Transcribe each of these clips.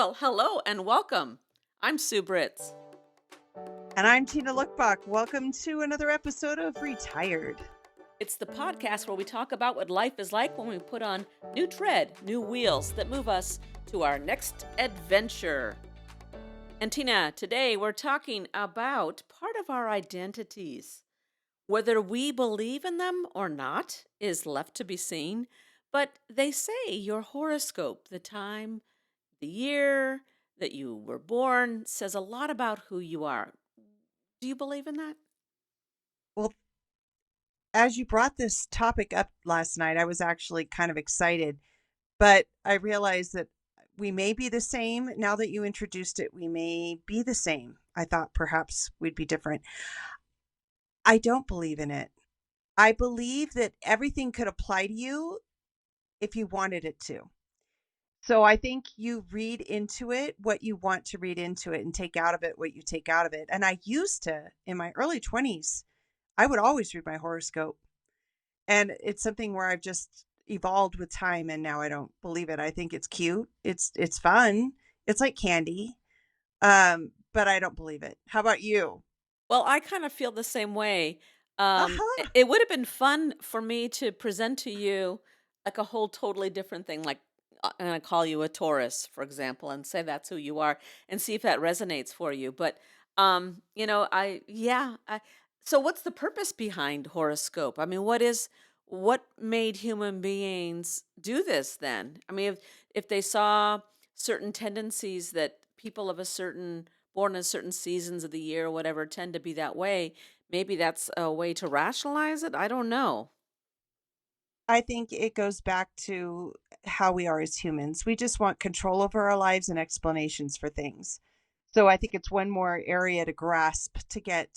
Well, hello and welcome. I'm Sue Britz. And I'm Tina Lokkbakk. Welcome to another episode of Retired. It's the podcast where we talk about what life is like when we put on new tread, new wheels that move us to our next adventure. And Tina, today we're talking about part of our identities. Whether we believe in them or not is left to be seen, but they say your horoscope, the time, the year that you were born, says a lot about who you are. Do you believe in that? Well, as you brought this topic up last night, I was actually kind of excited, but I realized that we may be the same. Now that you introduced it, we may be the same. I thought perhaps we'd be different. I don't believe in it. I believe that everything could apply to you if you wanted it to. So I think you read into it what you want to read into it and take out of it what you take out of it. And I used to, in my early 20s, I would always read my horoscope. And it's something where I've just evolved with time and now I don't believe it. I think it's cute. It's fun. It's like candy. But I don't believe it. How about you? Well, I kind of feel the same way. Uh-huh. It would have been fun for me to present to you like a whole totally different thing. Like, I'm going to call you a Taurus, for example, and say that's who you are, and see if that resonates for you. But, so what's the purpose behind horoscope? I mean, what made human beings do this then? I mean, if they saw certain tendencies that people of a certain born in certain seasons of the year or whatever tend to be that way, maybe that's a way to rationalize it. I don't know. I think it goes back to how we are as humans. We just want control over our lives and explanations for things. So I think it's one more area to grasp to get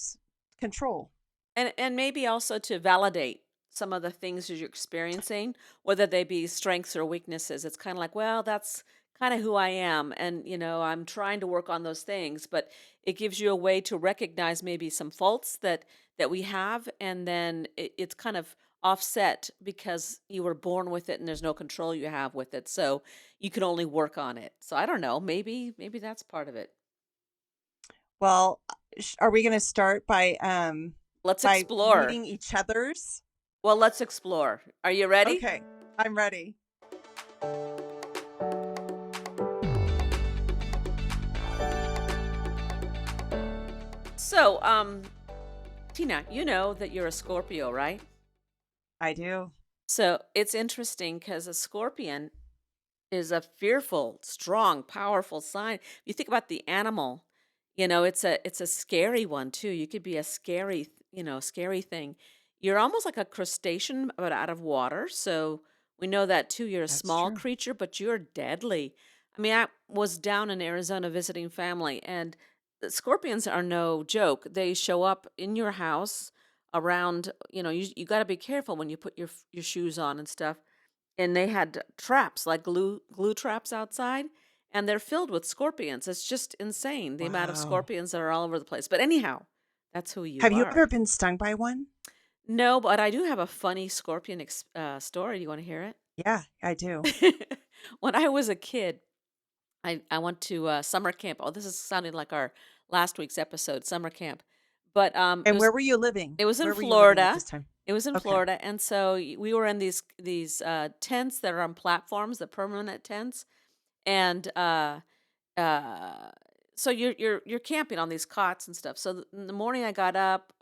control. And maybe also to validate some of the things that you're experiencing, whether they be strengths or weaknesses. It's kind of like, well, that's kind of who I am, and I'm trying to work on those things, but it gives you a way to recognize maybe some faults that we have, and then it's kind of offset because you were born with it and there's no control you have with it. So you can only work on it. So I don't know, maybe that's part of it. Well, are we going to start Let's by explore. reading each other's? Well, let's explore. Are you ready? Okay, I'm ready. So, Tina, you know that you're a Scorpio, right? I do. So it's interesting because a scorpion is a fearful, strong, powerful sign. You think about the animal, it's a scary one too. You could be a scary thing. You're almost like a crustacean, but out of water. So we know that too. You're a That's small true. creature, but you're deadly. I mean, I was down in Arizona visiting family, and the scorpions are no joke. They show up in your house around. You got to be careful when you put your shoes on and stuff, and they had traps like glue traps outside, and they're filled with scorpions. It's just insane the amount of Wow. scorpions that are all over the place. But anyhow, that's who you Have you are. ever been stung by one? No, but I do have a funny scorpion story. Do you want to hear Yeah, I do. it? When I was a kid, I went to summer camp. Oh, this is sounding like our last week's episode, summer camp. But it And was where were you living? it was in Where were you living at Florida. this time? It was in Okay. Florida, and so we were in these tents that are on platforms, the permanent tents, and uh, so you're camping on these cots and stuff. So in the morning, I got up,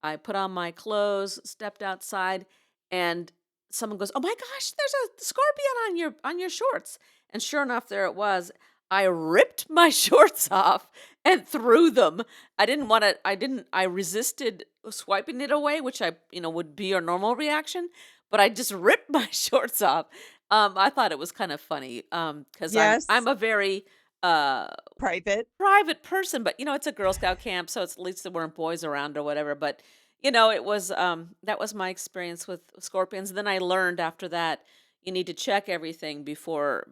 I put on my clothes, stepped outside, and someone goes, "Oh my gosh, there's a scorpion on your shorts!" And sure enough, there it was. I ripped my shorts off and threw them. I didn't want to. I didn't. I resisted swiping it away, which would be your normal reaction. But I just ripped my shorts off. I thought it was kind of funny because I'm Yes, a very uh private. private person, but it's a Girl Scout camp, so it's at least there weren't boys around or whatever. But it was that was my experience with scorpions. Then I learned after that you need to check everything before.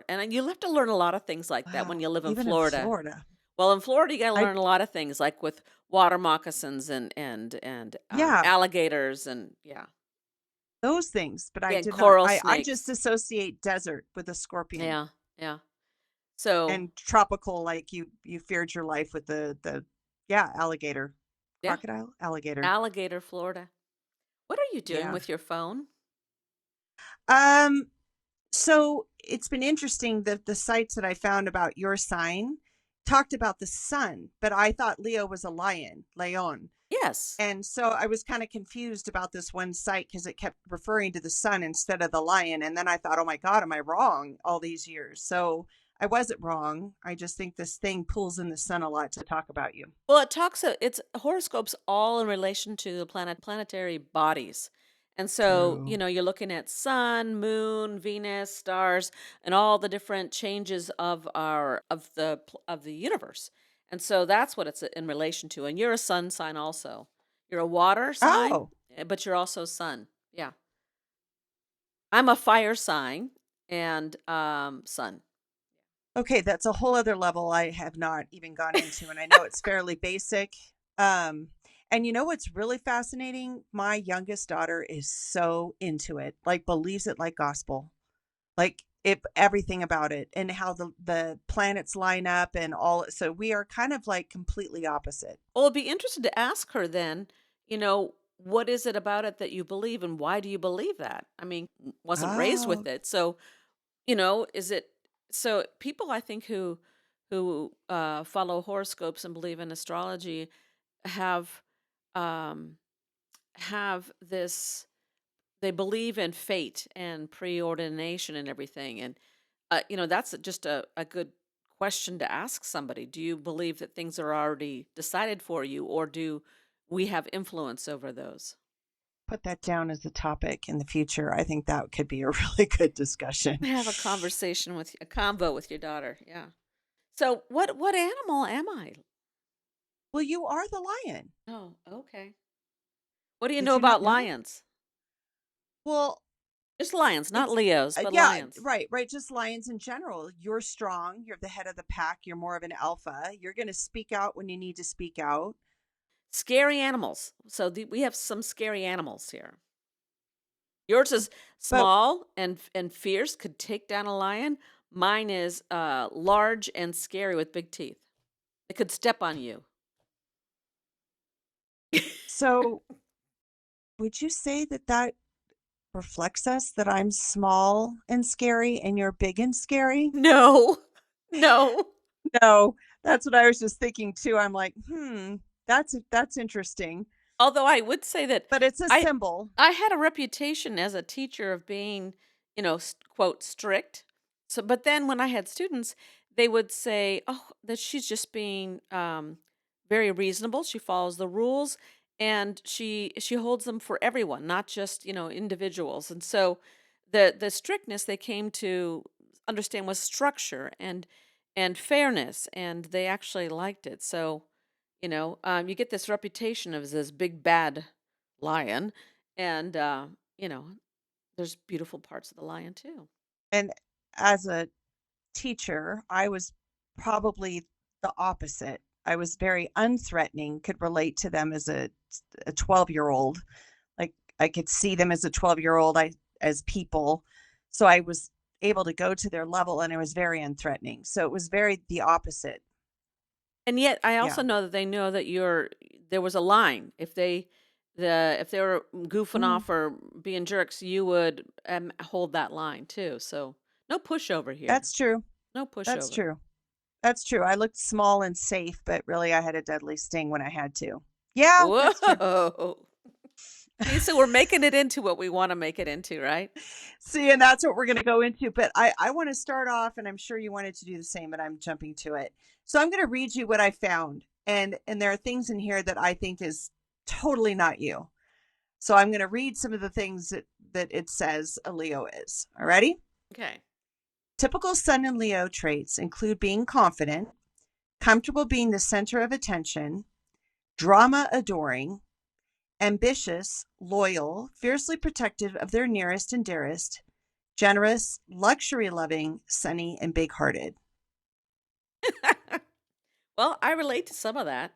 And then you have to learn a lot of things like that when Wow, you live in even in Florida. Florida. Well, in Florida, you got to I learn a lot of things like with water moccasins and Yeah, alligators and those things, but I yeah, and did not coral I just snakes. associate desert with a scorpion. Yeah, yeah. So, And tropical, like you feared your life with the yeah, alligator. yeah, Crocodile? Alligator. alligator, Florida. What are you doing Yeah. with your phone? Um, so it's been interesting that the sites that I found about your sign talked about the sun, but I thought Leo was a lion, leon. Yes. And so I was kind of confused about this one site because it kept referring to the sun instead of the lion. And then I thought, oh my God, am I wrong all these years? So I wasn't wrong. I just think this thing pulls in the sun a lot to talk about you. Well, it's horoscopes all in relation to the planetary bodies. And so, True. you're looking at sun, moon, Venus, stars, and all the different changes of the universe. And so that's what it's in relation to. And you're a sun sign also. You're a water sign, Oh, but you're also sun. Yeah. I'm a fire sign and sun. okay. That's a whole other level I have not even gone into. And I know it's fairly basic. Um, and you know what's really fascinating? My youngest daughter is so into it, like believes it like gospel. Like if everything about it and how the planets line up and all, so we are kind of like completely opposite. Well, it'd be interesting to ask her then, what is it about it that you believe and why do you believe that? I mean, wasn't raised Oh, with it. So, is it so people I think who follow horoscopes and believe in astrology have um have this they believe in fate and preordination and everything. And that's just a good question to ask somebody. Do you believe that things are already decided for you, or do we have influence over those? put that down as a topic in the future. I think that could be a really good discussion. Have a convo with your daughter. Yeah. So what animal am I? Well, you are the lion. Oh, okay. What do you Did know you not about know? lions? Well, Just lions, not it's Leos, but yeah, lions. right, right. Just lions in general. You're strong. You're the head of the pack. You're more of an alpha. You're going to speak out when you need to speak out. Scary animals. So we have some scary animals here. Yours is But small and fierce, could take down a lion. Mine is large and scary with big teeth. It could step on you. so would you say that that reflects us that I'm small and scary and you're big and scary? No, no. No, that's what I was just thinking too. I'm like, that's interesting. Although I would say that But it's a I symbol. I had a reputation as a teacher of being, quote strict. So, but then when I had students, they would say, "Oh, that she's just being very reasonable. She follows the rules, and she holds them for everyone, not just individuals." And so, the strictness they came to understand was structure and fairness, and they actually liked it. So, you get this reputation of this big bad lion, and there's beautiful parts of the lion too. And as a teacher, I was probably the opposite. I was very unthreatening, could relate to them as a 12-year-old. Like I could see them as a 12-year-old, I as people. So I was able to go to their level and it was very unthreatening. So it was very the opposite. And yet, I Yeah. also know that they know that there was a line. If they were goofing Mm, off or being jerks, you would hold that line too. So no pushover here. that's true. No That's pushover. true. That's true. I looked small and safe, but really I had a deadly sting when I had to. Yeah, that's true. Whoa. See, so we're making it into what we want to make it into, right? See, and that's what we're going to go into. But I want to start off, and I'm sure you wanted to do the same, but I'm jumping to it. So I'm going to read you what I found, and there are things in here that I think is totally not you. So I'm going to read some of the things that it says a Leo is. All righty. Okay. Typical Sun and Leo traits include being confident, comfortable being the center of attention, drama adoring, ambitious, loyal, fiercely protective of their nearest and dearest, generous, luxury loving, sunny, and big hearted. Well, I relate to some of that.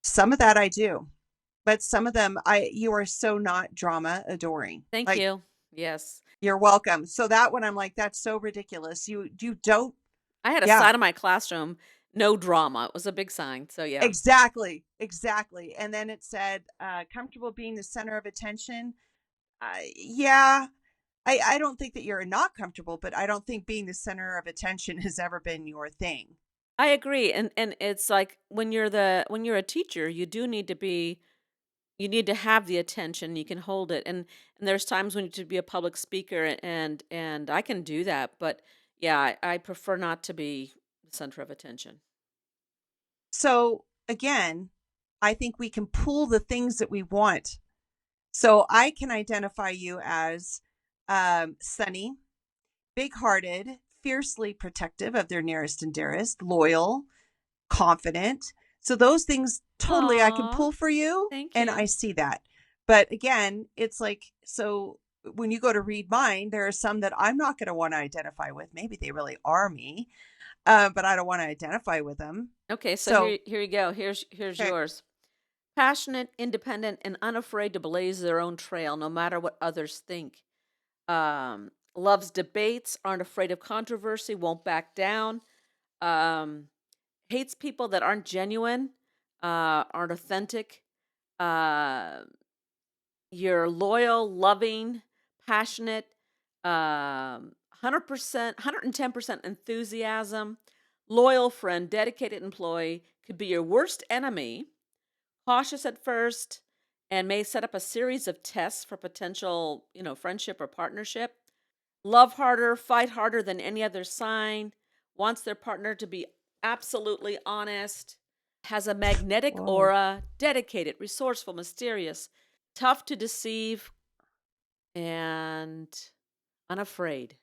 Some of that I do, but some of them you are so not drama adoring. Thank Like you. Yes. you're welcome. So that one I'm like, that's so ridiculous. You don't I had a Yeah, sign in my classroom, "No drama." It was a big sign, so yeah. exactly, exactly. And then it said, comfortable being the center of attention. Yeah, I don't think that you're not comfortable, but I don't think being the center of attention has ever been your thing. I agree, and it's like when you're a teacher, you do need to be you need to have the attention, you can hold it, and there's times when you to be a public speaker, and I can do that, but yeah, I prefer not to be the center of attention. So again, I think we can pull the things that we want. So I can identify you as sunny, big hearted, fiercely protective of their nearest and dearest, loyal, confident. So those things totally I can Aw, pull for you. thank And you. I see that. But again, it's like, so when you go to read mine, there are some that I'm not going to want to identify with. Maybe they really are me, but I don't want to identify with them. Okay, so So, here you go. Here's okay. yours. Passionate, independent, and unafraid to blaze their own trail, no matter what others think. Loves debates, aren't afraid of controversy, won't back down. Um, Hates people that aren't genuine, aren't authentic. Uh, you're loyal, loving, passionate, 100%, 110% enthusiasm, loyal friend, dedicated employee, could be your worst enemy, cautious at first, and may set up a series of tests for potential, friendship or partnership. Love harder, fight harder than any other sign, wants their partner to be absolutely honest, has a magnetic Whoa. aura, dedicated, resourceful, mysterious, tough to deceive, and unafraid.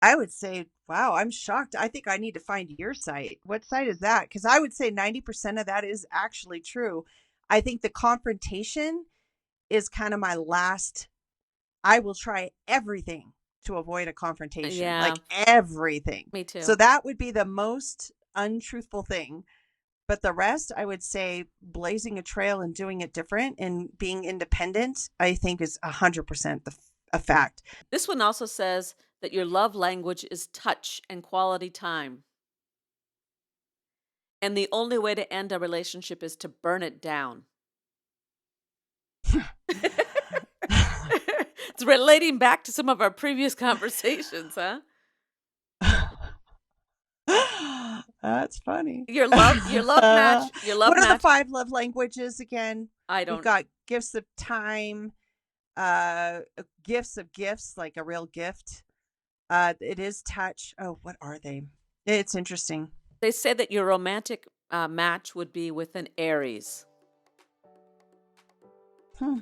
I would say, wow, I'm shocked. I think I need to find your site. What site is that? Because I would say 90% of that is actually true. I think the confrontation is kind of my last. I will try everything to avoid a confrontation, Yeah, like everything. me So too. that would be the most untruthful thing. But the rest, I would say blazing a trail and doing it different and being independent, I think is 100% a fact. This one also says that your love language is touch and quality time. And the only way to end a relationship is to burn it down. It's relating back to some of our previous conversations, huh? That's funny. Your love What are the match. 5 love languages again? I We've don't know. got gifts of time, gifts of gifts, like a real gift. It is touch. Oh, what are they? It's interesting. They say that your romantic match would be with an Aries, Hmm,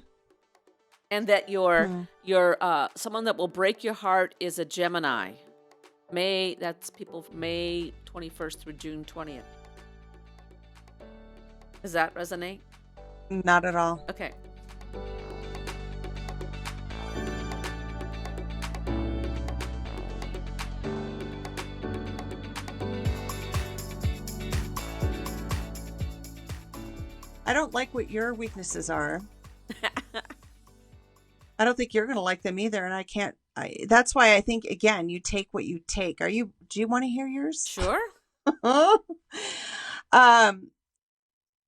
and that hmm. your someone that will break your heart is a Gemini. May that's people from May 21st through June 20th. Does that resonate? Not at all. Okay. I don't like what your weaknesses are. I don't think you're going to like them either. And I can't, that's why I think, again, you take what you take. Do you want to hear yours? Sure. um,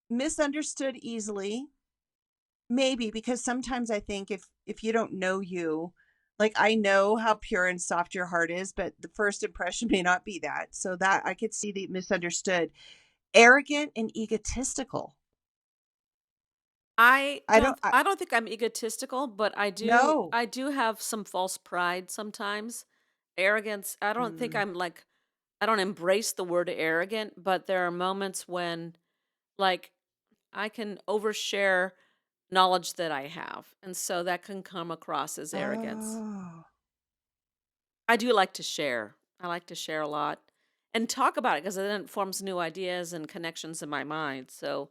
Misunderstood easily. Maybe because sometimes I think if you don't know you, like I know how pure and soft your heart is, but the first impression may not be that. So that I could see the misunderstood, arrogant and egotistical. I don't I don't think I'm egotistical, but know. I do have some false pride sometimes. Arrogance, I don't think Mm. I'm like I don't embrace the word arrogant, but there are moments when like I can overshare knowledge that I have. And so that can come across as arrogance. Oh. I do like to share. I like to share a lot and talk about it because then it forms new ideas and connections in my mind. So,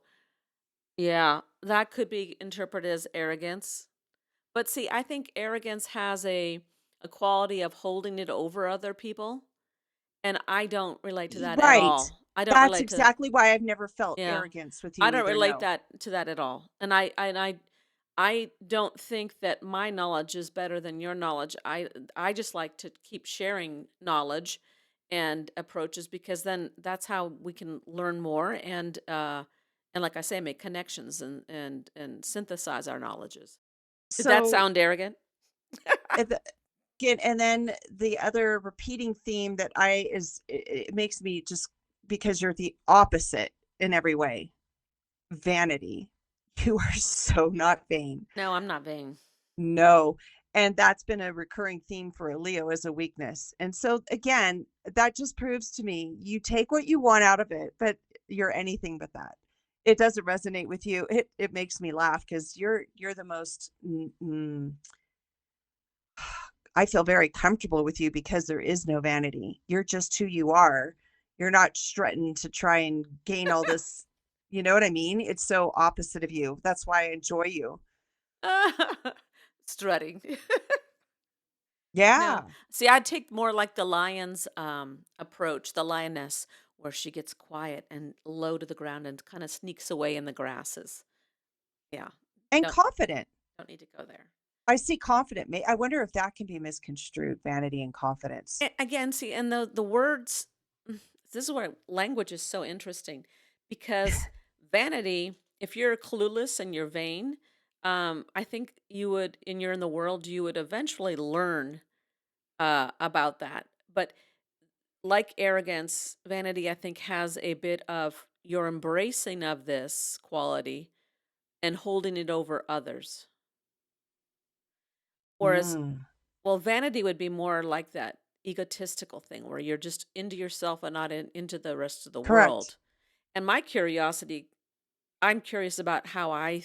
yeah, that could be interpreted as arrogance. But see, I think arrogance has a quality of holding it over other people, and I don't relate to that at Right. all. I don't That's relate to exactly why I've never felt yeah. arrogance with I you don't either. relate No. that to that at all. And I I don't think that my knowledge is better than your knowledge. I just like to keep sharing knowledge and approaches because then that's how we can learn more and like I say, make connections and synthesize our knowledges. Did that So, sound arrogant? at the again, and then the other repeating theme that I is it makes me just because you're the opposite in every way, vanity. You are so not vain. No, I'm not vain. No. And that's been a recurring theme for a Leo as a weakness. And so again, that just proves to me you take what you want out of it, but you're anything but that. It doesn't resonate with you. It makes me laugh because you're the most I feel very comfortable with you because there is no vanity. You're just who you are. You're not strutting to try and gain all this, you know what I mean? It's so opposite of you. That's why I enjoy you. Strutting. No. Yeah. See, I'd take more like the lion's approach, the lioness, where she gets quiet and low to the ground and kind of sneaks away in the grasses. Yeah. And Don't confident. don't need to go there. I see confident. I wonder if that can be misconstrued, vanity and confidence. Again, see, and the words this is where language is so interesting because vanity, if you're clueless and you're vain, I think you would, and you're in the world, you would eventually learn about that. But like arrogance, vanity, I think, has a bit of your embracing of this quality and holding it over others. Whereas, Mm, well, vanity would be more like that egotistical thing where you're just into yourself and not into the rest of the correct. world. And my curiosity, I'm curious about how I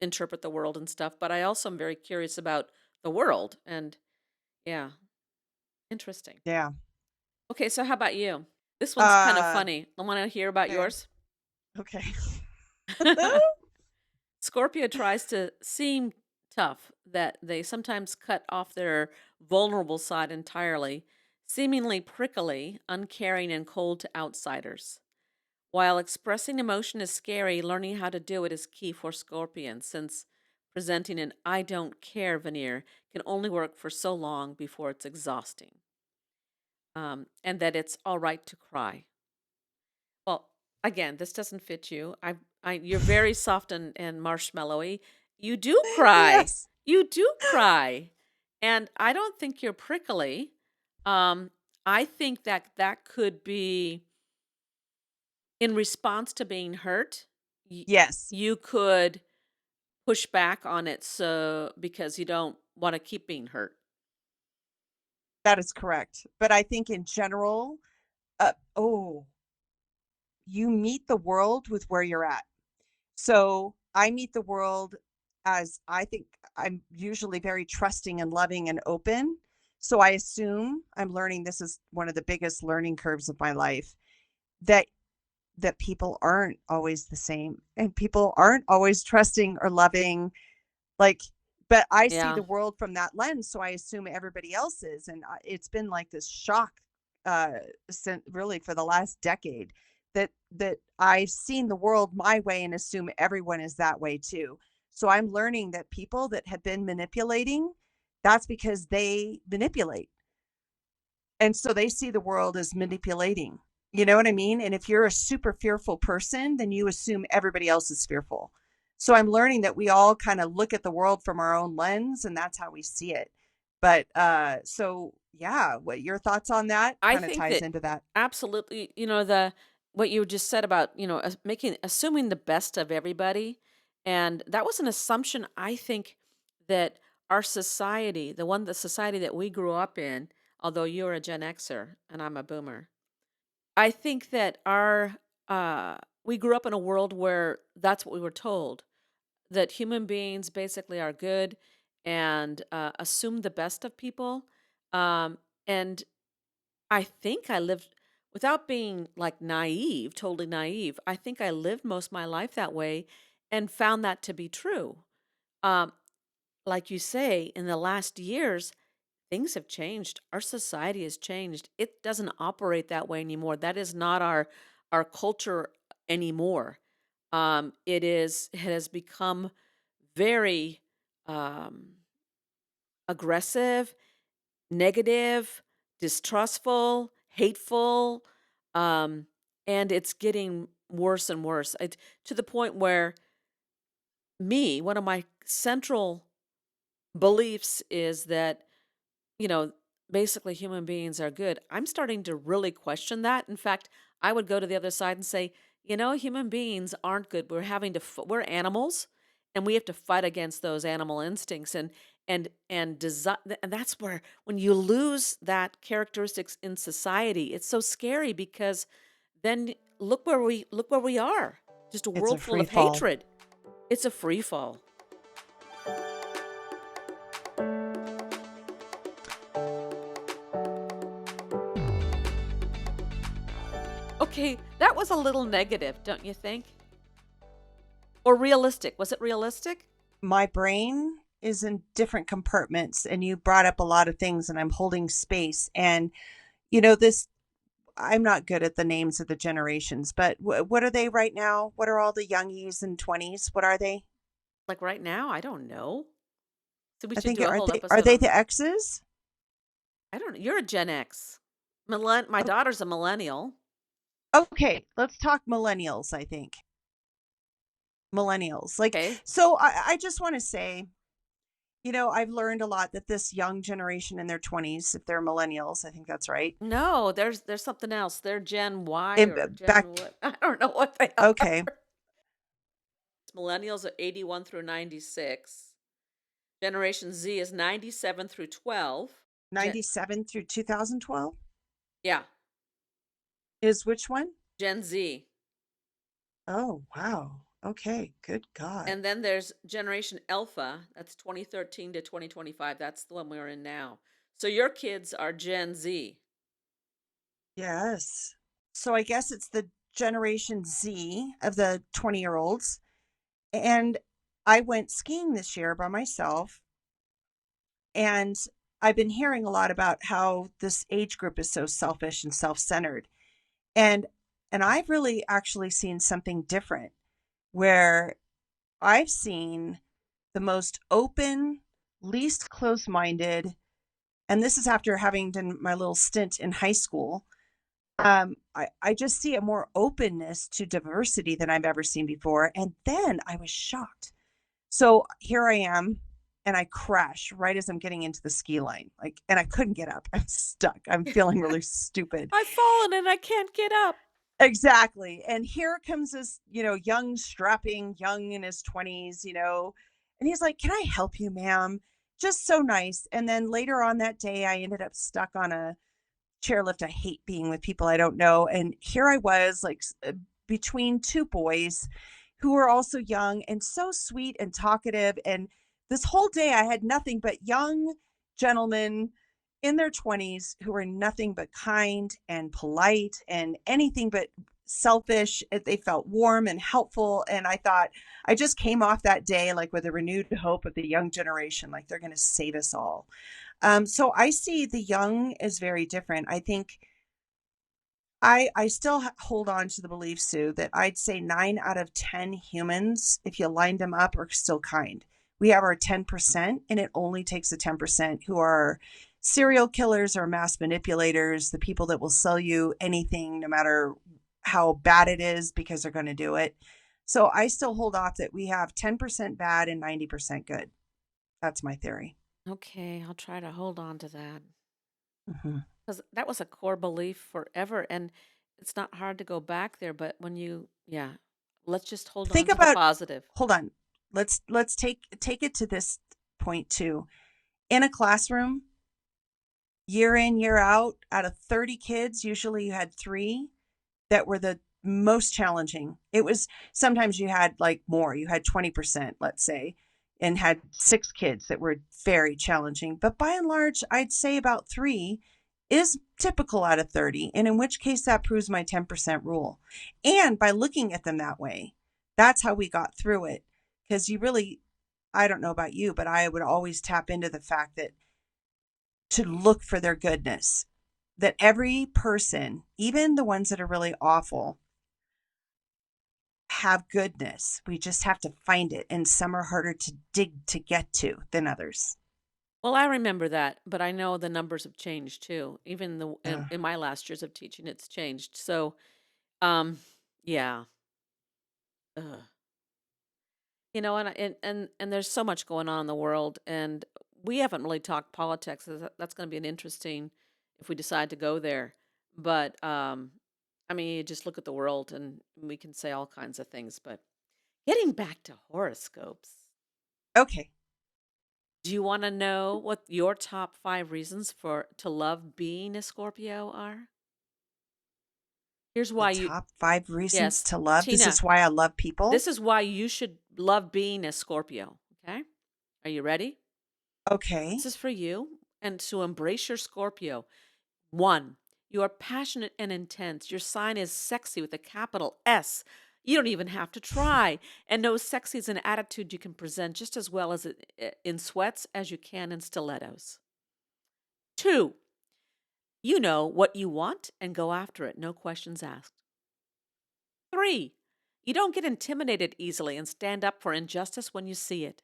interpret the world and stuff, but I also am very curious about the world. And yeah, interesting. Yeah. Okay, so how about you? This one's kind of Uh, funny. I want to hear about okay. yours. Okay. Scorpio tries to seem tough, that they sometimes cut off their vulnerable side entirely, seemingly prickly, uncaring, and cold to outsiders. While expressing emotion is scary, learning how to do it is key for Scorpions, since presenting an I don't care veneer can only work for so long before it's exhausting, and that it's all right to cry. Well, again, this doesn't fit you. You're very soft and marshmallowy. You do cry. Yes. You do cry, and I don't think you're prickly. Um, I think that that could be in response to being hurt. Y- Yes. you could push back on it so because you don't want to keep being hurt. That is correct. But I think in general, oh, you meet the world with where you're at. So I meet the world as I think I'm usually very trusting and loving and open. So I assume I'm learning this is one of the biggest learning curves of my life that people aren't always the same and people aren't always trusting or loving like but I see Yeah, the world from that lens so I assume everybody else is and it's been like this shock uh since really for the last decade that I've seen the world my way and assume everyone is that way too. So I'm learning that people that have been manipulating, that's because they manipulate. And so they see the world as manipulating. You know what I mean? And if you're a super fearful person, then you assume everybody else is fearful. So I'm learning that we all kind of look at the world from our own lens and that's how we see it. But so yeah, what your thoughts on that I kind of think ties that into that. absolutely. The what you just said about making assuming the best of everybody, and that was an assumption. I think that our society, the society that we grew up in, although you're a Gen Xer and I'm a Boomer, I think that our we grew up in a world where that's what we were told, that human beings basically are good and assume the best of people. And I think I lived, without being like naive, totally naive, I think I lived most of my life that way and found that to be true. Um, like you say, in the last years, things have changed. Our society has changed. It doesn't operate that way anymore. That is not our culture anymore. It has become very um, aggressive, negative, distrustful, hateful, um, and it's getting worse and worse. To the point where one of my central beliefs is that, you know, basically human beings are good. I'm starting to really question that. In fact, I would go to the other side and say, human beings aren't good. We're animals, and we have to fight against those animal instincts and that's where when you lose that characteristics in society, it's so scary because then look where we are. Just a It's a world full free of fall. hatred. It's a free fall. Okay, that was a little negative, don't you think? Or realistic. Was it realistic? My brain is in different compartments, and you brought up a lot of things, and I'm holding space. And, this, I'm not good at the names of the generations, but what are they right now? What are all the youngies and 20s? What are they? Like right now? I don't know. So we I should think, do a aren't whole are episode they on the that. X's? I don't know. You're a Gen X. My O- daughter's a millennial. Okay, let's talk millennials, I think. Millennials. Like, Okay. so I just want to say, I've learned a lot that this young generation in their 20s, if they're millennials, I think that's right. No, there's something else. They're Gen Y And or Gen back, what? I don't know what they are. okay, Millennials are 81 through 96. Generation Z is 97 through 12. 97 through 2012 Yeah, is which one? Gen Z. Oh, wow. Okay, good God. And then there's Generation Alpha, that's 2013 to 2025. That's the one we're in now. So your kids are Gen Z. Yes. So I guess it's the Generation Z of the 20-year-olds. And I went skiing this year by myself. And I've been hearing a lot about how this age group is so selfish and self-centered. And and I've really actually seen something different where I've seen the most open, least close-minded, and this is after having done my little stint in high school. I just see a more openness to diversity than I've ever seen before. And then I was shocked. So here I am, and I crash right as I'm getting into the ski line. And I couldn't get up. I'm stuck. I'm feeling really stupid. I've fallen and I can't get up. Exactly. And here comes this, young, strapping, young in his 20s, and he's like, "Can I help you, ma'am?" Just so nice. And then later on that day, I ended up stuck on a chairlift. I hate being with people I don't know. And here I was, like, between two boys who were also young and so sweet and talkative. And this whole day, I had nothing but young gentlemen in their 20s who were nothing but kind and polite and anything but selfish. They felt warm and helpful. And I thought, I just came off that day like with a renewed hope of the young generation, like they're going to save us all. So I see the young as very different. I think I still hold on to the belief, Sue, that I'd say 9 out of 10 humans, if you lined them up, are still kind. We have our 10%, and it only takes the 10% who are serial killers or mass manipulators, the people that will sell you anything, no matter how bad it is, because they're going to do it. So I still hold off that we have 10% bad and 90% good. That's my theory. Okay, I'll try to hold on to that. Mhm. Because that was a core belief forever. And it's not hard to go back there. But yeah, let's just hold on Think to the about, positive. hold on. Let's take it to this point too. In a classroom, year in, year out of 30 kids, usually you had 3 that were the most challenging. It was sometimes you had like more, you had 20%, let's say, and had 6 kids that were very challenging. But by and large, I'd say about 3 is typical out of 30. And in which case, that proves my 10% rule. And by looking at them that way, that's how we got through it. Because you really, I don't know about you, but I would always tap into the fact that to look for their goodness, that every person, even the ones that are really awful, have goodness. We just have to find it, and some are harder to dig to get to than others. Well, I remember that, but I know the numbers have changed too. Even Uh, in my last years of teaching, it's changed. So, um, yeah. Ugh. And there's so much going on in the world, and we haven't really talked politics. That's going to be an interesting if we decide to go there. But I mean, you just look at the world, and we can say all kinds of things. But getting back to horoscopes, okay, do you want to know what your top 5 reasons for to love being a Scorpio are? Here's the why you top 5 reasons yes, to love. This Tina. is why I love people. This is why you should love being a Scorpio. Okay, are you ready? Okay, This is for you and to embrace your Scorpio. 1, you are passionate and intense. Your sign is sexy with a capital S. You don't even have to try. And know sexy is an attitude you can present just as well as in sweats as you can in stilettos. 2, you know what you want and go after it, no questions asked. 3, you don't get intimidated easily and stand up for injustice when you see it.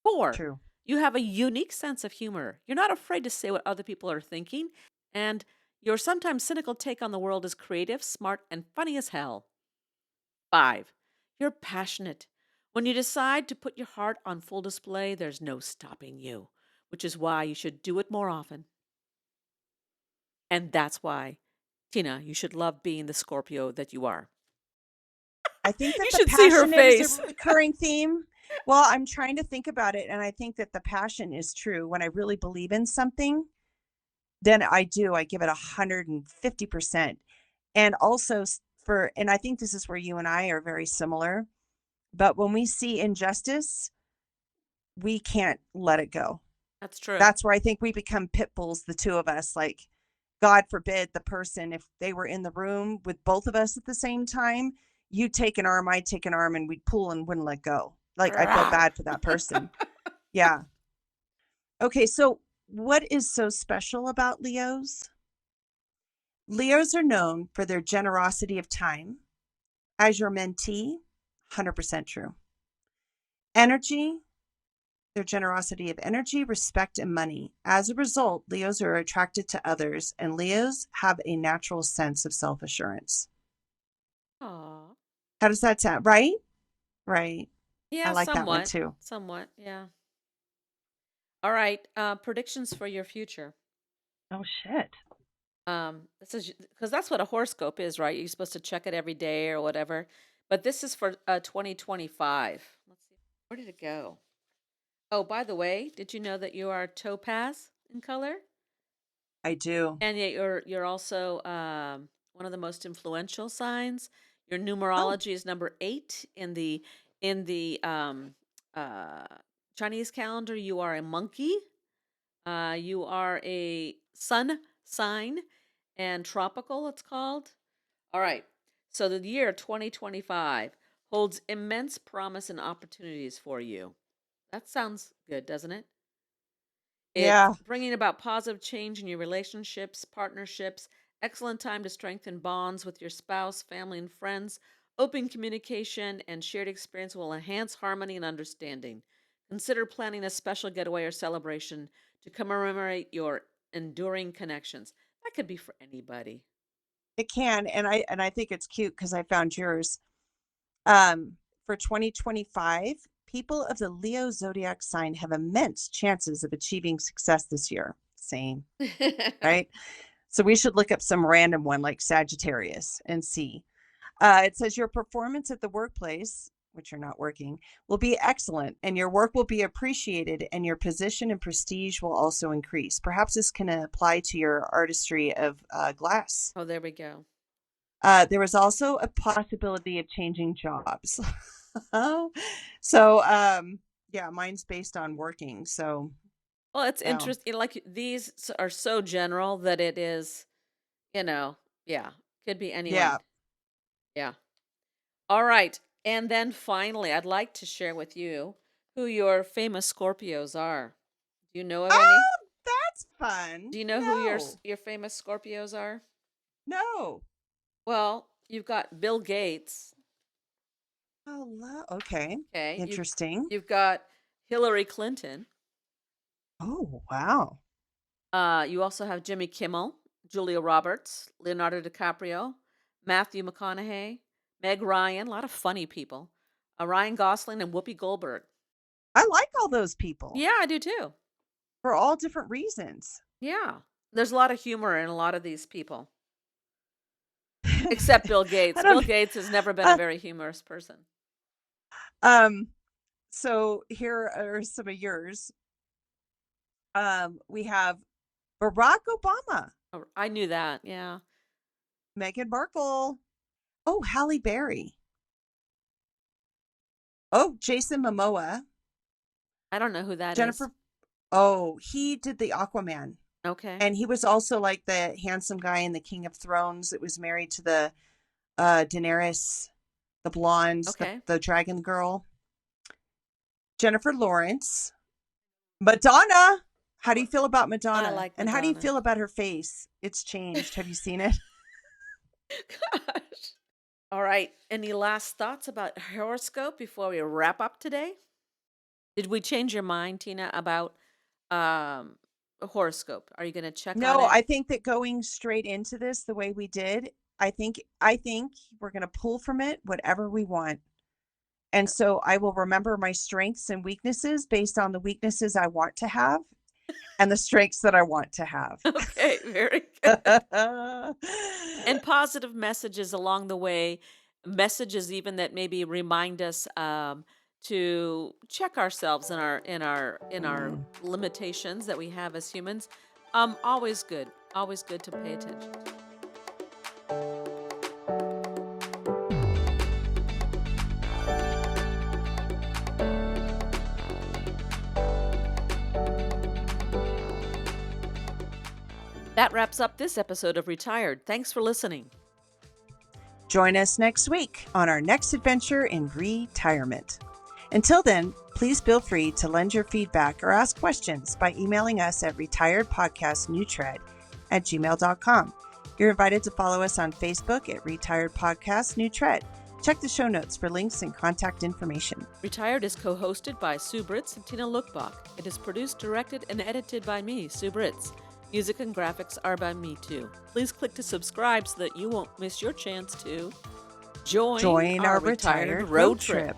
4, true. you have a unique sense of humor. You're not afraid to say what other people are thinking, and your sometimes cynical take on the world is creative, smart, and funny as hell. 5, you're passionate. When you decide to put your heart on full display, there's no stopping you, which is why you should do it more often. And that's why, Tina, you should love being the Scorpio that you are. I think that You the should see her passionate is a face. recurring theme. Well, I'm trying to think about it, and I think that the passion is true. When I really believe in something, then I do. I give it 150%. And also and I think this is where you and I are very similar. But when we see injustice, we can't let it go. That's true. That's where I think we become pit bulls, the two of us. Like, God forbid the person, if they were in the room with both of us at the same time, you take an arm, I take an arm, and we'd pull and wouldn't let go. Like, I feel Rawr. bad for that person. Yeah. Okay. So, what is so special about Leos? Leos are known for their generosity of time. As your mentee, 100% true. Energy, their generosity of energy, respect, and money. As a result, Leos are attracted to others, and Leos have a natural sense of self assurance. Aw. How does that sound? Right? Right. I Yeah, like that one somewhat. too. Somewhat, yeah. All right, predictions for your future. Oh, shit. This is because that's what a horoscope is, right? You're supposed to check it every day or whatever. But this is for 2025. Let's see. Where did it go? Oh, by the way, did you know that you are topaz in color? I do. And yet you're also one of the most influential signs. Your Oh, numerology is number 8 in the uh, Chinese calendar. You are a monkey. You are a sun sign and tropical, it's called. All right. So the year 2025 holds immense promise and opportunities for you. That sounds good, doesn't it? It's yeah. bringing about positive change in your relationships, partnerships, excellent time to strengthen bonds with your spouse, family, and friends. Open communication and shared experience will enhance harmony and understanding. Consider planning a special getaway or celebration to commemorate your enduring connections. That could be for anybody. It can. And I think it's cute because I found yours. Um, for 2025, people of the Leo zodiac sign have immense chances of achieving success this year. Same, right? So we should look up some random one like Sagittarius and see. It says your performance at the workplace, which you're not working, will be excellent and your work will be appreciated and your position and prestige will also increase. Perhaps this can apply to your artistry of glass. Oh, there we go. There is also a possibility of changing jobs. so, yeah, mine's based on working. So, Well, it's yeah, interesting. Like are so general that it is, you know, yeah, could be anyone. yeah. Yeah. All right. And then finally, I'd like to share with you who your famous Scorpios are. Do you know of any? Oh, that's fun. Do you know who No, your famous Scorpios are? no. Well, you've got Bill Gates. Okay. Okay, Interesting. you've got Hillary Clinton. Oh, wow. You also have Jimmy Kimmel, Julia Roberts, Leonardo DiCaprio, Matthew McConaughey, Meg Ryan, a lot of funny people. Ryan Gosling and Whoopi Goldberg. I like all those people Yeah, I do too. for all different reasons. Yeah. There's a lot of humor in a lot of these people, except Bill I Gates. Bill don't Gates has never been a uh, very humorous person. um so here are some of yours. We have Barack Obama, Oh, I knew that. Yeah. Meghan Markle. Oh, Halle Berry. Oh, Jason Momoa, I don't know who that is. Jennifer. Oh, he did the Aquaman. Okay. And he was also like the handsome guy in the King of Thrones that was married to the Daenerys, the blonde, Okay. the dragon girl. Jennifer Lawrence, Madonna. How do Oh, you feel about I Madonna? like And how do you Madonna. feel about her face? It's changed. Have you seen it? Gosh. All right. Any last thoughts about horoscope before we wrap up today? Did we change your mind, Tina, about a horoscope? Are you going to check on No, it? I think that going straight into this the way we did, I think we're going to pull from it whatever we want. And so I will remember my strengths and weaknesses based on the weaknesses I want to have and the strengths that I want to have. Okay, very good. And positive messages along the way, messages even that maybe remind us to check ourselves in our Mm. limitations that we have as humans. Always good to pay attention to. That wraps up this episode of Retired. Thanks for listening. Join us next week on our next adventure in retirement. Until then, please feel free to lend your feedback or ask questions by emailing us at retiredpodcastnewtread@gmail.com. You're invited to follow us on Facebook at Retired Podcast New Tread. Check the show notes for links and contact information. Retired is co-hosted by Sue Britz and Tina Lokkbakk. It is produced, directed, and edited by me, Sue Britz. Music and graphics are by me too. Please click to subscribe so that you won't miss your chance to join Join our our retired retired road trip.